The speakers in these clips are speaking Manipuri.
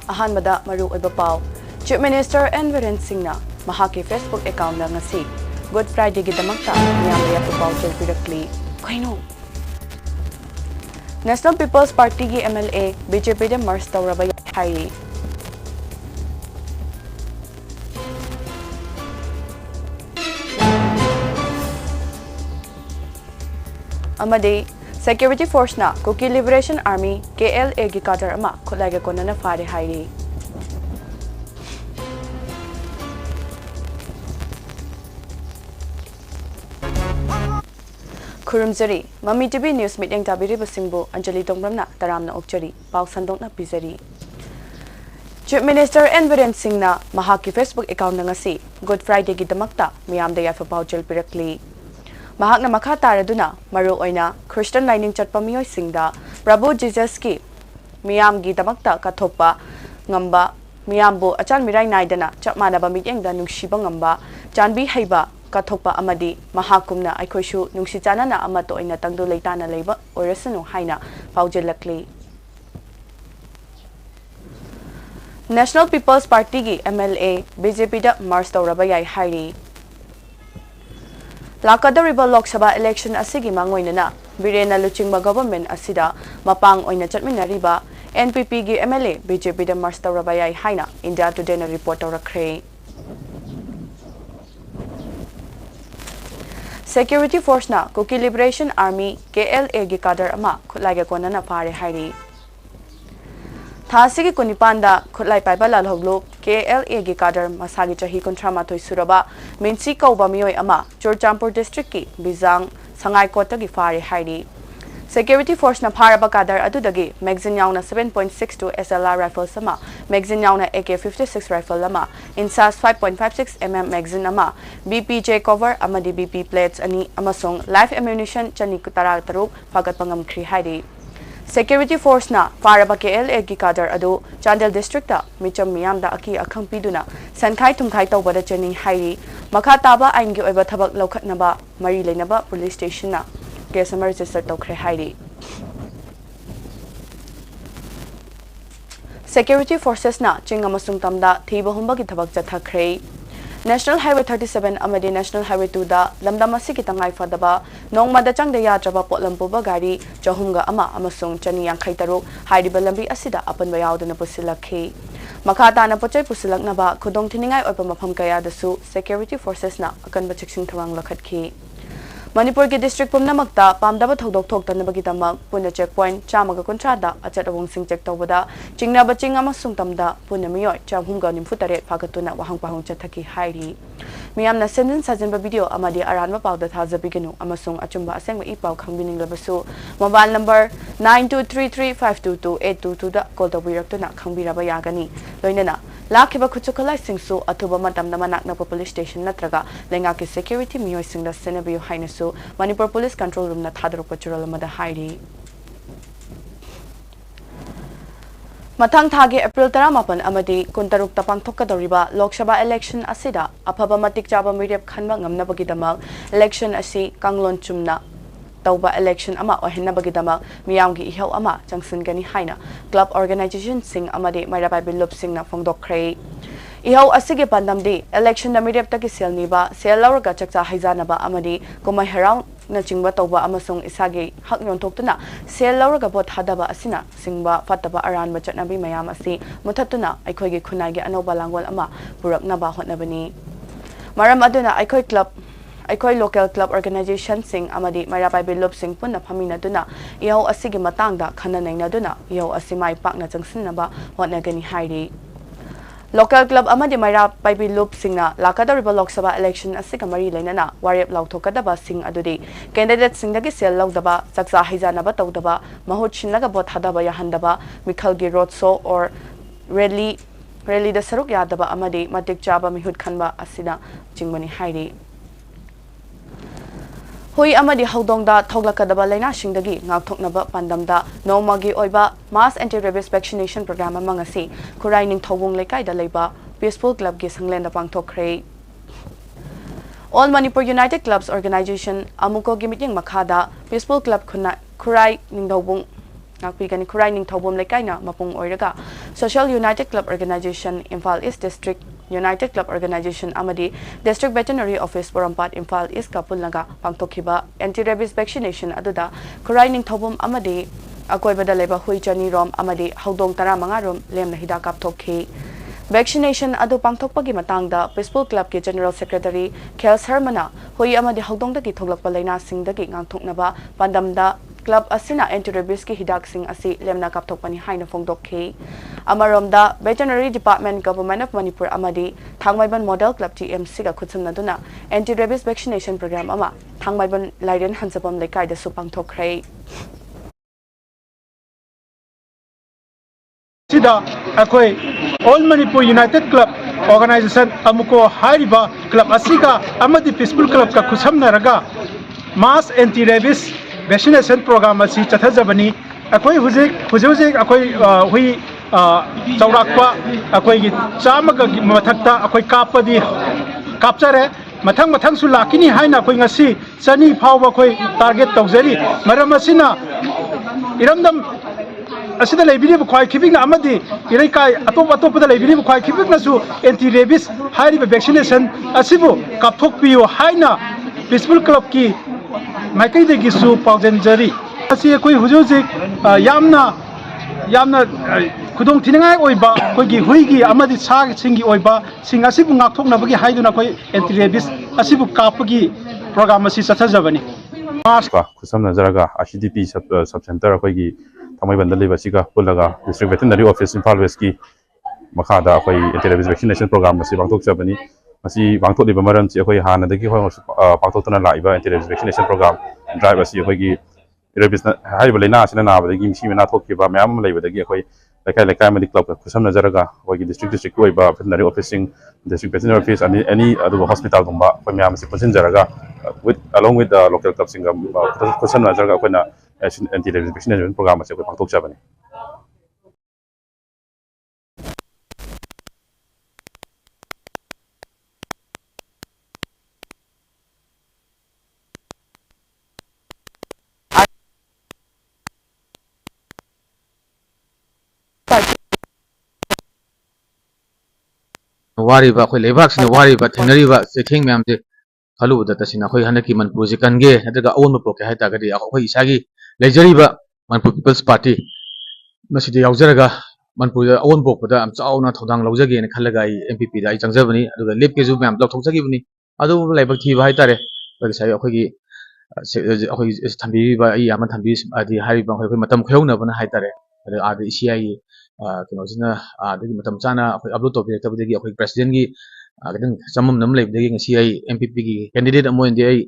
Ahanbada Maru Ibapao, Chief Minister and Viren Singna, Mahaki Facebook account na ngasi, Good Friday Gidamakta, Miyamaya Tupao Directly, Kaino. National People's Party ki MLA, BJP de Mars Taurabay Hai. Amade, Security Force na Kuki Liberation Army KLA gi kadar ama khulaiga kona na fare hairi. Kurumjari, Mami TV News meeting tabiri basingbo ANJALI TONGBRAM na taram na okchari, pau sandong na pizari. Chief Minister and Viren Singh na mahaki Facebook account na ngasi, Good Friday gidamakta, miyam da yafa pauchel pirakli. Mahak na makataraduna, maru oina, Christian lining chat pamiyoy singda, Prabhu Jesus ki, miyam gidamakta kathopa, ngamba, miyambo achan miray naidana, chapmana ba meeting da nungsiba ngamba, janbi haiba, Kathopa amadi mahakumna aikhoishu nungsichana na amato ina tangdo leitana leiba oresanu haina paujelakli. National People's Party ki MLA BJP da Mars Taurabayai hairi. Lakadariba Lok Sabha election asigi mangoina na Birena Luchingba government asida mapang oina chatminariba NPP ki MLA BJP da Mars Taurabayai haina India Today na report aurakre. Security Force na Kuki Liberation Army KLA gi kadar ama khulaiga kona na pare hairi. Thasi ki kunipanda khulai paiba lalhoglo KLA gi kadar masagi chahi kontrama thoi suraba Minsi kauba mioi ama Churchampur district ki Bizang Sangai kota gi pare hairi. Security Force na Paraba kadar adudagi magazine yauna 7.62 SLR rifle sama magazine yauna AK-56 rifle lama insas 5.56 mm magazine ama BPJ cover amadi BP plates ani amasong live ammunition chani kutara taruk pagat pangam khri hairi. Security Force na Paraba KLA gi kadar adu Chandel district ta micham miyam da aki akhang piduna sankhai thumkhai tawbada chani hairi makha taba ain gi oiba thabak laukhatnaba mari leinaba police station na case register tokre hairi. Security Forces na chingamasung tamda thiba humba ki thabak chathakre. National Highway 37 amadi National Highway 2 da lamdamasi ki tangai fadaba nongmada changda yatraba potlampuba gari jahumga ama amasung chani yangkhai taruk hairiba lambi asida apanba yauduna pusilakhi. Makata na pochai pusilaknaba khudong thiningai oipa mafam kaya dasu Security Forces na akanba chiksing thawang lakhatkhi. Manipur ki district pumnamakta pamdaba thodok thoktanabagi damak puna checkpoint chamaga kontrada achat awong sing check tawbada chingnaba ching amasung tamda puna miyoy chamhumga nimfutare phagatuna wahang pahung chathaki hairi. Miyamna sendin sajinba video amadi aranba pawda thajabigenu amasung achumba asengba ipaw khangbining labasu mobile number 9233522822 da call tawbiraktuna khangbiraba yagani loinana Lakiba Kuchukalai Singsu, Atuba Madam Namanak Police Station Natraga, Lengaki Security Mio Sing the Senabu Hainesu, Manipur Police Control Room Natadro Pachural Mada Hairi. Matang Tagi April Taramapan Amadi, Kuntaruk Tapang Tokadoriba, Lok Sabha election Asida, Apaba Matik Jaba Media Kanbangam Nabagidamal, election Asi, Kanglon Chumna. Tauba election ama o henna bagidama miyamgi ihaw ama jangsun gani haina club organization sing amade mairabai bilup sing na phongdokre ihaw asige pandamdi election na mirep taki sel niba sel lauraga chakcha haizana ba amadi komai harau na chingba tauba amasung isagi hak yontoktuna sel lauraga bot hadaba asina singba fataba aran bachatnabi mayam asi muthatuna aikhoigi khunai ge anoba langwal ama purakna ba hotnabani maram aduna Aikoi local club organization sing amadi Marabai Bilup sing punna phamina duna ihaw asigi matangda khana naina duna ihaw asimai pakna jangsinnaba hotnagani hairi. Local club amadi Marabai Bilup singna lakadariba Lok Sabha election asiga mari leinana warep lauthokadaba sing adudi candidate singdagi sel laudaba chaksa haijanaba tawdaba mahut shinlaga bot hadaba yahandaba mikhalgi road show or rally da saruk yadaba amadi matik chaba mihut khanba asina chingmani hairi. Hui amadi haudongda thoglakadaba laina singdagi ngakthoknaba pandamda nomagi oiba mass anti-rabies vaccination program amangasi kurai ning thobung lekaida leiba peaceful club gi sanglenda pangthokre. All Manipur United Clubs Organization amuko gi meeting makhada peaceful club kurai ning thobung ngakpigani Khurai Ningthobom Lekaina mapung oiraga Social United Club Organization Imphal East District United Club Organization amadi District Veterinary Office Borampat Imphal East Kapulnaga pangtokhiba anti-rabies vaccination aduda Khurai Ningthobom amadi akoibada leba hui chani rom amadi haudong tara manga rom lemna hida kapthokhi vaccination adu pangthokpagi matangda Peaceful Club ki General Secretary Khel Sharmana hui amadi haudong dagi thoglakpa laina singdagi ngangthoknaba pandamda Club asina anti-rabies ki hidak sing asi lemna kapthokpani haina phongdokhi amaromda Veterinary Department Government of Manipur amadi Thangmaiban Model Club TMC ga khutsamnaduna anti-rabies vaccination program ama Thangmaiban Laiden Hansapam Lekai da supangthokhrei Sida akoi All Manipur United Club Organization amuko hariba club asika amadi Peaceful Club ka khusamnaraga mass anti-rabies vaccination program asi chathajabani akoi hujik akoi hui chaurakpa akoi gi chamaga mathakta akoi kapadi kapchare mathang su lakini haina akoi ngasi chani phawba akoi target tawjari maram asina iramdam asida laibiri khwai khibing amadi irai kai atop da laibiri khwai khibing nasu anti rabies hariba vaccination asibu kapthok piyo haina Peaceful Club ki maikai de gisu paujanjari asi koi hujujik yamna khudong thinangai oiba koi gi huigi amadi sa singi oiba sing asibu ngakthokna bagi haiduna koi anti rabies asibu kapagi program asi chathajabani maska khusam nazaraga ICDP sub center koi gi thamai bandal leba siga pulaga District Veterinary Office Imphal West ki makhada koi anti-rabies vaccination program asi bangtok chabani asi bangtok liba maram chi koi hana dagi koi bangtok tana laiba anti-rabies vaccination program drive asi koi gi rabies na haiba leina asina na badagi misi mena thokkiba mayam leiba dagi koi lekai madi club khusam nazaraga koi gi district koi ba veterinary office district veterinary office any adu hospital gumba koi mayam si punjin jaraga along with the local club singa khusam nazaraga koi na anti-rabies vaccination program asi koi bangtok chabani Wariba khoi lebak sina wariba thenariba chething myam te khalu da tasina khoi hanaki Manipur ji kange hadaga awon pro ke haita gadi khoi isagi lejariba Manipur People's Party masidi yaujaraga Manipur awon bok pada am chauna thodang laujage ne khalaga ai MPP da ai changjabani aduga lepke ju myam lok thoksagibani adu laibak thi ba haitare bagi sai khoi gi khoi thambi ba ai ama thambi adi hariba khoi matam khayona bana haitare adi CI kinojina adagi matam chana khoi upload to bire tabdagi khoi president gi kadang chamam nam leibdagi ngasi ai MPP gi candidate amo indi ai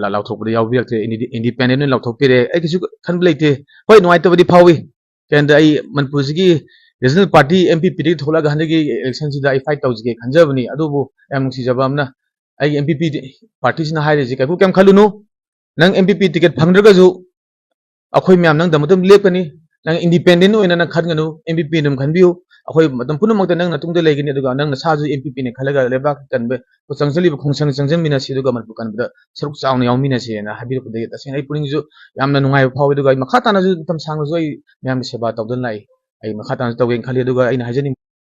la lauthok bade yaw birakte independent lauthok pire ai kisu khan bleite hoi noi tabdi phawi kenda ai Manipur gi regional party MPP di thola ga hanagi election sida ai fight tawjige khanjabani adubu am si jabamna ai MPP party sina haire ji kai ku kem khalunu nang MPP ticket phangdraga ju akhoi myam nang damadam lepani nang independent oina nang khanganu MPP num khanbiu akhoi matam punumak nang natung de legini aduga nang saju MPP ne khalaga lebak kanbe ko changjali khongsang changjam mina si aduga Manipur kan bada saruk chauna yaumina se na habir ku de tasing ai puring ju yamna nungai phaw aduga makha tana ju tam sang ju ai myam seba tawdon lai ai makha tana tawgen khali aduga ai na hajani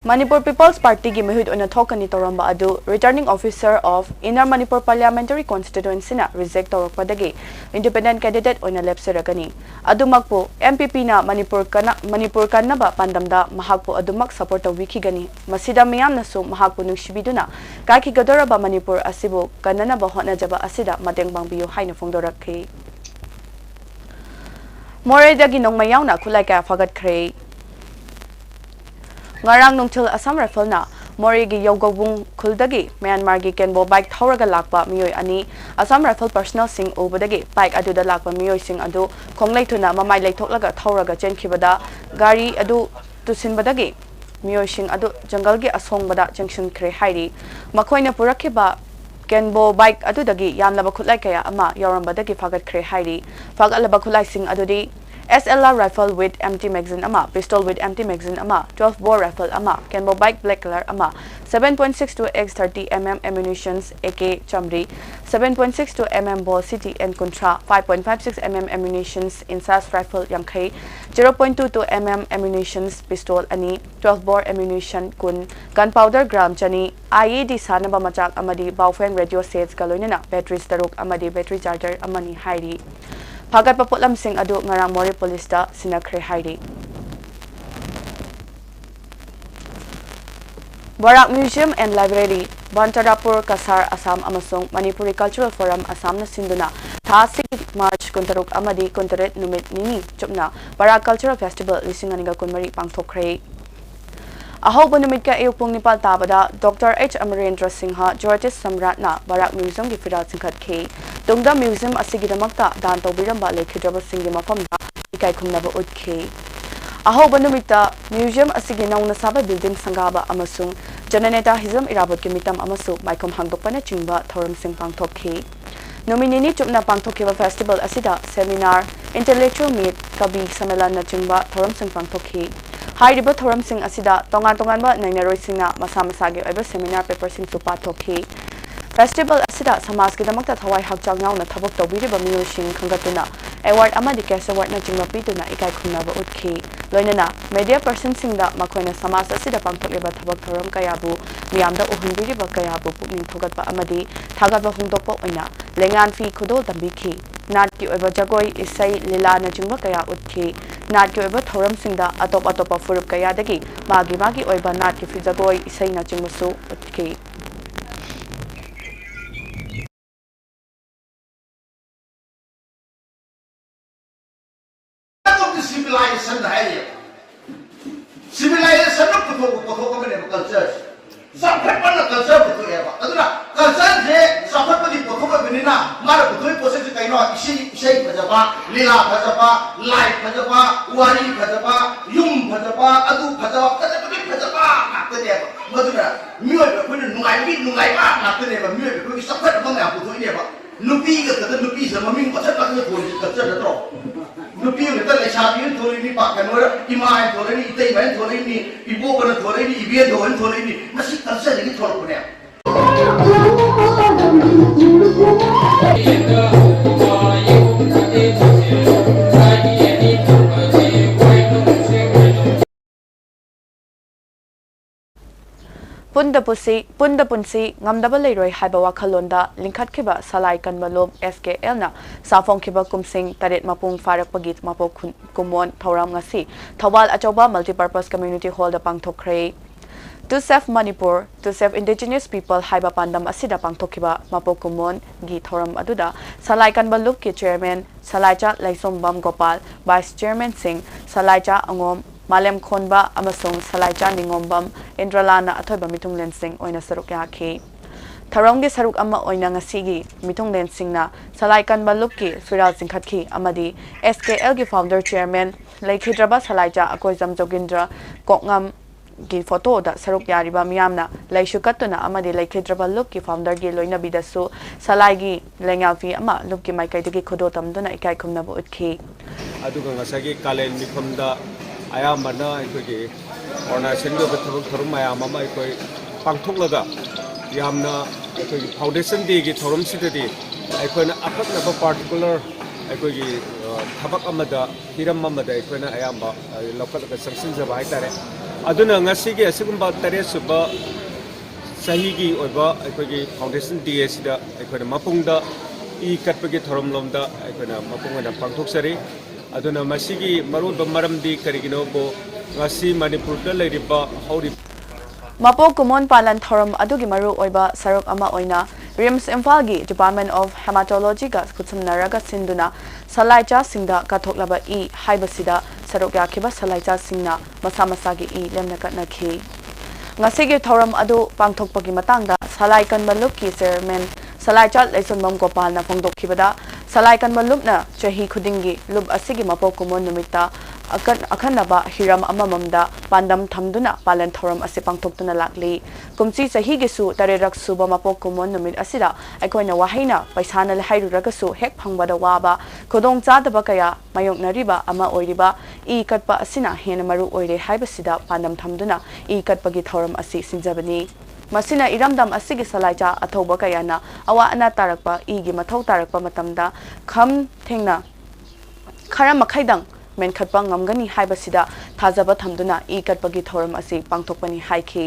Manipur People's Party gi mehud ona thokani toramba adu returning officer of Inner Manipur Parliamentary Constituency na reject torokpadagi independent candidate ona lepseragani adumakpo MPP na Manipur kanaba pandamda mahakpo adumak support tawikigani masida miyamna su mahakpo nungsibiduna kaki gadoraba Manipur asibo kanana ba hona jaba asida mateng bangbiyo haina phongdorakhi moredagi nongmayawna khulai ka fagat khrei ngarang nungthil Assam Rifle na Mori gi Yogobung Kuldagi Myanmar gi Kenbo bike thoraga lakpa miyoi ani Assam Rifle personal sing obadagi bike adu da lakpa miyoi sing adu konglai thuna mamai leithoklaga thoraga chenkhibada gari adu tusinbadagi miyoi sing adu jungle gi asongbada junction khre hairi makhoina purakhiba Kenbo bike adu dagi yamlaba khutlai kaya ama yorambadagi fagat khre hairi fagalaba khulai sing adu di SLR rifle with empty magazine ama, pistol with empty magazine ama, 12 bore rifle ama, Kenbo bike black color ama, 7.62 x 30 mm ammunitions AK Chamri, 7.62 mm ball city and Contra, 5.56 mm ammunitions insas rifle Yamkai, 0.22 mm ammunitions pistol ani, 12 bore ammunition kun, gunpowder gram chani, IED sanaba machak amadi bawfen radio sets kaloinana, batteries taruk amadi battery charger amani hairi. Pagat paputlam sing adu ngarang Mori Police da sinakre hairi. Barak Museum and Library, Bantarapur, Kasar, Assam, Amasong, Manipuri Cultural Forum, Assam na Sinduna, Thasi March, Kuntaruk Amadi, Kuntaret, Numit Nini, Chupna, Barak Cultural Festival, Lisinganiga Kunmari, Pangtokre. Ahob numit ka Eupung Nipal Tabada, Dr. H. Amarendra Singha, Georges Samratna, Barak Museum, Gifida Singkat K. Tungda Museum, Asigidamakta, Dan Tobiramba, Lekidraba Singi Mafamda, Ikai Kumnaba Utke. Ahob numita, Museum Asiginaw na Saba Building Sangaba Amasung, Jananeta Hizam Irabot Kimitam Amasu, Maikom Hangdopana Chingba, Thoram Sing Pangtokhe. Nominini Chupna Pangtokiva Festival Asida, Seminar, Intellectual Meet, Kabi Samelan na Chingba, Thoram Sing Pangtokhe. Hairiba Thoram Sing Asida, Tongan ba Nainaroi Singna, Masamasagi Eba Seminar Paper Sing Supa Tokhe. Festival Asida, Samaskidamakta Hawaii Hakchangnaw na Tabok Tobiriba Milo Sing Kangatuna, Award Amadi Cash Award na Chingba Pituna, Ikai Kunaba Utke. Loinana, media person singda Makoina Samas Asida Pangtokliba Tabak Thoram Kayabu, Miamda Uhundiriba Kayabu, Puming Togatpa Amadi, Tagaba Hundopo Oina, Lengan Fi Kudo Dambiki, Natki over Jagoi Isai Lila Najumba Kaya Utki, Natki over Thoram Singda, Atopa Furup Kayadagi, Magi Oiba Natki Fizagoi Isai Najimusu Utki. Civilization of the culture. Some people are culture to ever. Culture, suffer the Potoka Venina, Maraputu possesses a kind shape Pajapa, Lila Pajapa, Light Pajapa, Wari Pajapa, Yum Pajapa, Adu Pajapa, Pajapa, not the ever. Madura, Muir, Nungai, not the ever, Muir, because suffered among Aputu never. Nupi, the Nupi, the Mami, what's a culture at all. Nupi yung ito lesabi yung tuloy ni Pakanora, imahan tuloy ni Itay tuloy ni Ibo ko na tuloy ni Ibiyan doon tuloy ni Nasitan sa naging tuloy ko niya. Punda Punsi, Ngamdaba Leroy Haibawa Kalonda, Linkat Kiba, Salai Kanmalob, SKL na, Safong Kiba Kumsing, Tarit Mapung Farak Pagit, Mapo Kumon, Tauram Ngasi, Tawal Achoba Multipurpose Community Hall the Pangtokre. To save Manipur, to save indigenous people, Haiba Pandam Asida Pangtokiba, Mapo Kumon, Gi Tauram Aduda, Salai Kanmalub Ki Chairman, Salaicha Laisom Bam Gopal, Vice Chairman Singh, Salaicha Angom, Malem Konba amasong Salaicha Ningombam Indralana Atoyba Mitung Lensing oina saruk yaki. Taronggi saruk ama oina ngasigi Mitung Lensing na Salaikan Balupki Firal Singkhatki amadi SKL gi founder chairman Laikhidraba Salaicha Akoizam Jogindra Kokngam gi photo da saruk yariba miyamna Laishukatuna amadi Laikhidraba Lupki founder gi loina bidasu Salaigi Lengalfi ama Lupki Maikaidagi Kodotam duna ikai kumnabu utki. Aduga ngasagi kalen mikomda ayamana ikoi organization go bethabak thorum ayam ama ikoi pangthoklaga yamna ikoi foundation de gi thorum sidadi ikoi na apatna ba particular ikoi gi thabak amada hiram amada ikoi na ayamba local ka sanction jaba haitare aduna ngasi gi asigumba tare suba sahi gi oiba ikoi gi foundation de sida ikoi na mapungda I katpagi thorum lomda ikoi na mapunga na pangthoksari aduna masigi marul bamaramdi karigino bo ngasi Manipur da leiriba hauri Mapo Kumon Palan Thorum adugi maru oiba saruk ama oina Rims Imphal Department of Hematology ga kutsumnaraga sinduna Salaicha Singda kathoklaba I haibasida saruk yakiba Salaicha Singna masamasagi I lemnakatna ki ngasigi thorum adu pangthokpagi matangda Salai Kanmalupki Chairman Salaicha Laisonbam Gopal na phongdokkibada Salai Kanmalup na chahi khudingi lub asigi Mapo Kumon numita akanaba hiram amamamda pandam thamduna palan thoram ase pangthoktuna lakli kumchi sahi gisu tarerak suba mapok kumon numit asida aikoina wahaina paisana le hairuragasu hek phangbada waba khodong chadaba kaya mayoknariba ama oiriba I katpa asina hena maru oire haibasida pandam thamduna I katpagi thoram ase sinjabani masina iramdam asigi salaicha athoba kayana awa ana tarakpa igi mathau tarakpa matamda kham thengna khara makhaidang men khatpa ngamgani haibasida thajaba thamduna I katpagi thoram ase pangthokpani haikhi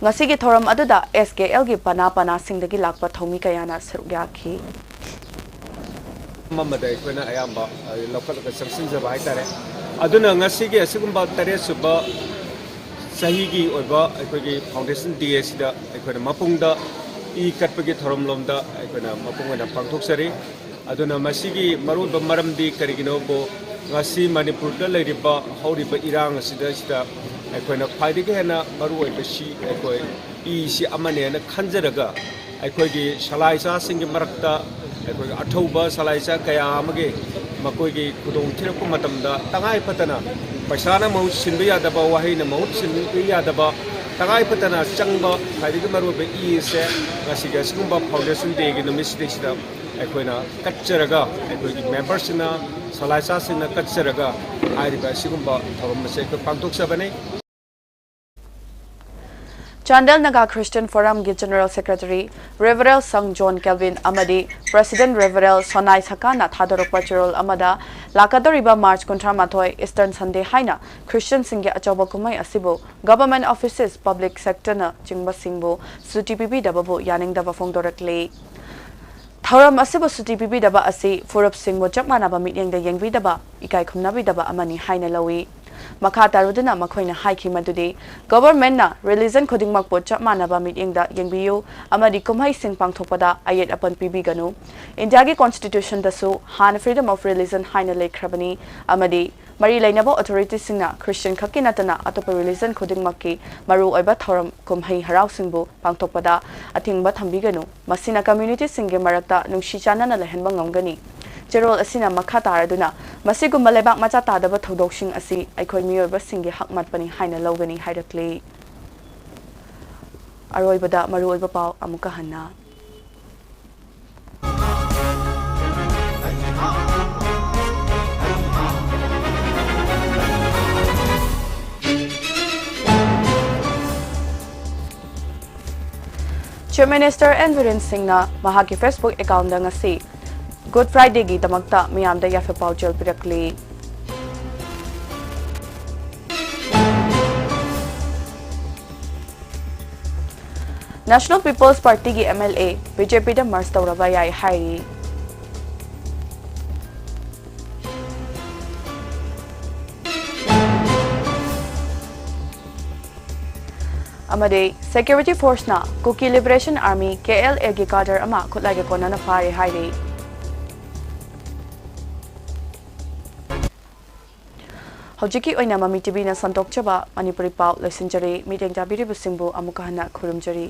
ngasigi thoram aduda SKL gi pana singdagi lakpa thomi kayana sarugya-khi mamada ikona ayamba lokal ka sangsinjaba haitare aduna ngasigi asigumba tare suba sahigi oiba aikogi foundation DS da aikona mapungda I katpagi thoram lomda aikona mapungna pangthoksari aduna masigi maruba maramdi karigino bo ngasi Manipur da leiriba horiba irang sida aikona phaidigi hena maru oiba si aikoi I si amane na khanjaraga aikogi salaisa singi marakta aikogi athauba salaisa kaya amage makoigi khudong thirappa matamda tangai patana paisana mau sinbi yadaba wahaina mau sinbi yadaba tangai patana changba khaidigi maruba I se ngasiga sigumba foundation day gi numisde sida aikoina katcharaga aikogi members na salaisa singna katcharaga airiba sigumba thorom se ko pangtok sabane Chandel Naga Christian Forum gi General Secretary Reverend Sang John Kelvin Amadi President Reverend Sonai Sakana Thadorok Pachirol Amada Lakadoriba March Kontra Mathoi Eastern Sunday Haina Christian Singh Achoba Kumai Asibo Government Offices Public Sector na Chingba Singbo SUTPP Dababu Yaning Daba Fongdorakle Thoram Asibo SUTPP Daba Asi Furup Singbo Chakmanaba Mityang da Yengbi Daba Ikai Khumnabi Daba Amani Haina Lawi Makha taruduna makhoina haiki madudi government na religion khodingmak po chapmanaba mityengda yengbiyu amadi kumhai sing pangthokpada ayet apan pibiganu India gi constitution dasu han freedom of religion haina lekhrabani amadi mari lainabo authority singna Christian khakinatana atop religion khodingmak ki maru oiba thoram kumhai harau singbu pangthokpada athingba thambiganu masina community singge marakta nungshi chanana lehenba ngamgani Jerol asina makha taraduna masigumba lebak macha tadaba thodoksing asi aikoi miyoba singge hakmat pani haina logani hairakle aroibada maru oiba paw amuka hanna Chief Minister Environ Singh na mahagi Facebook account da ngasi Good Friday gi damakta miyamda yafe paujel pirakli National People's Party gi MLA BJP da mars tawraba yai hairi Amade Security Force na Kuki Liberation Army KLA gi cadre ama khutlai ge kona na fare hairi Hojiki oina Mami TV na sandok chaba Manipuri pau lesinjari meeting jabiri busingbu amuka hana khurumjari